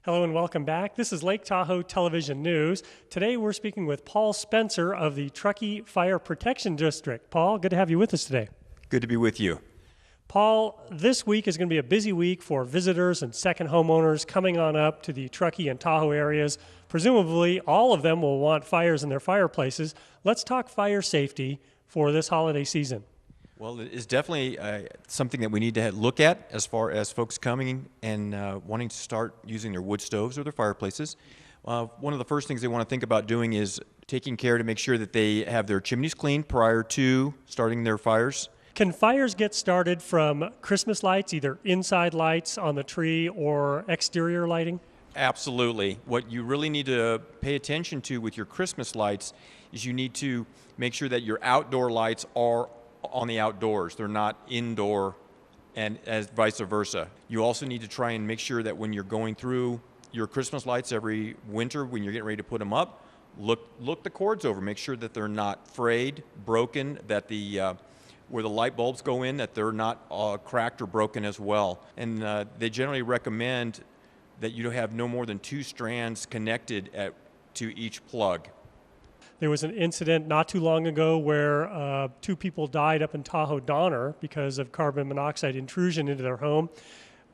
Hello and welcome back. This is Lake Tahoe Television News. Today we're speaking with Paul Spencer of the Truckee Fire Protection District. Paul, good to have you with us today. Good to be with you. Paul, this week is going to be a busy week for visitors and second homeowners coming on up to the Truckee and Tahoe areas. Presumably, all of them will want fires in their fireplaces. Let's talk fire safety for this holiday season. Well, it is definitely something that we need to look at as far as folks coming and wanting to start using their wood stoves or their fireplaces. One of the first things they want to think about doing is taking care to make sure that they have their chimneys clean prior to starting their fires. Can fires get started from Christmas lights, either inside lights on the tree or exterior lighting? Absolutely. What you really need to pay attention to with your Christmas lights is you need to make sure that your outdoor lights are on the outdoors. They're not indoor, and as vice versa. You also need to try and make sure that when you're going through your Christmas lights every winter, when you're getting ready to put them up, look the cords over. Make sure that they're not frayed, broken, that where the light bulbs go in, that they're not cracked or broken as well. And they generally recommend that you have no more than 2 strands connected to each plug. There was an incident not too long ago where 2 people died up in Tahoe Donner because of carbon monoxide intrusion into their home.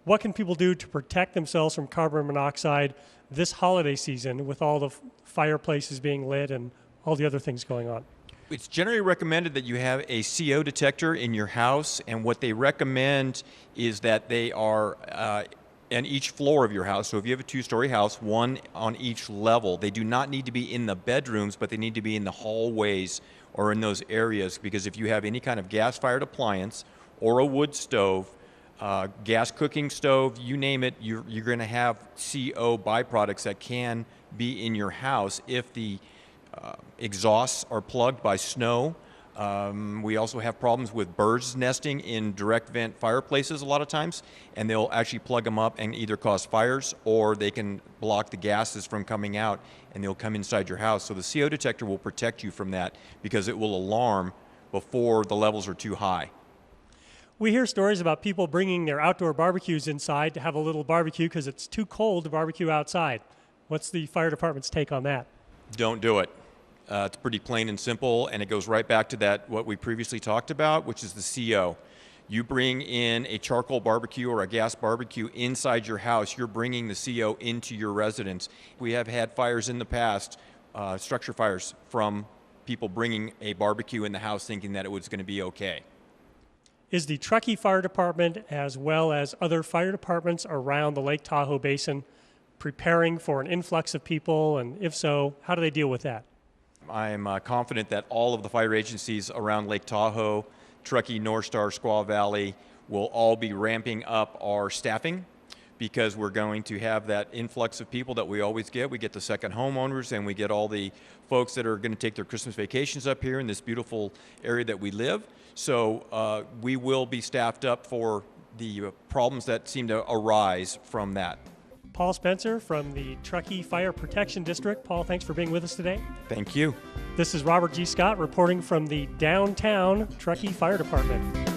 What can people do to protect themselves from carbon monoxide this holiday season with all the fireplaces being lit and all the other things going on? It's generally recommended that you have a CO detector in your house, and what they recommend is that they are in each floor of your house. So if you have a 2-story house, 1 on each level. They do not need to be in the bedrooms, but they need to be in the hallways or in those areas, because if you have any kind of gas-fired appliance or a wood stove, gas cooking stove, you name it, you're going to have CO byproducts that can be in your house if the exhausts are plugged by snow. We also have problems with birds nesting in direct vent fireplaces a lot of times, and they'll actually plug them up and either cause fires or they can block the gases from coming out and they'll come inside your house. So the CO detector will protect you from that because it will alarm before the levels are too high. We hear stories about people bringing their outdoor barbecues inside to have a little barbecue because it's too cold to barbecue outside. What's the fire department's take on that? Don't do it. It's pretty plain and simple, and it goes right back to what we previously talked about, which is the CO. You bring in a charcoal barbecue or a gas barbecue inside your house, you're bringing the CO into your residence. We have had fires in the past, structure fires, from people bringing a barbecue in the house thinking that it was going to be okay. Is the Truckee Fire Department, as well as other fire departments around the Lake Tahoe Basin, preparing for an influx of people, and if so, how do they deal with that? I'm confident that all of the fire agencies around Lake Tahoe, Truckee, North Star, Squaw Valley will all be ramping up our staffing, because we're going to have that influx of people that we always get. We get the second homeowners, and we get all the folks that are going to take their Christmas vacations up here in this beautiful area that we live. So we will be staffed up for the problems that seem to arise from that. Paul Spencer from the Truckee Fire Protection District. Paul, thanks for being with us today. Thank you. This is Robert G. Scott reporting from the downtown Truckee Fire Department.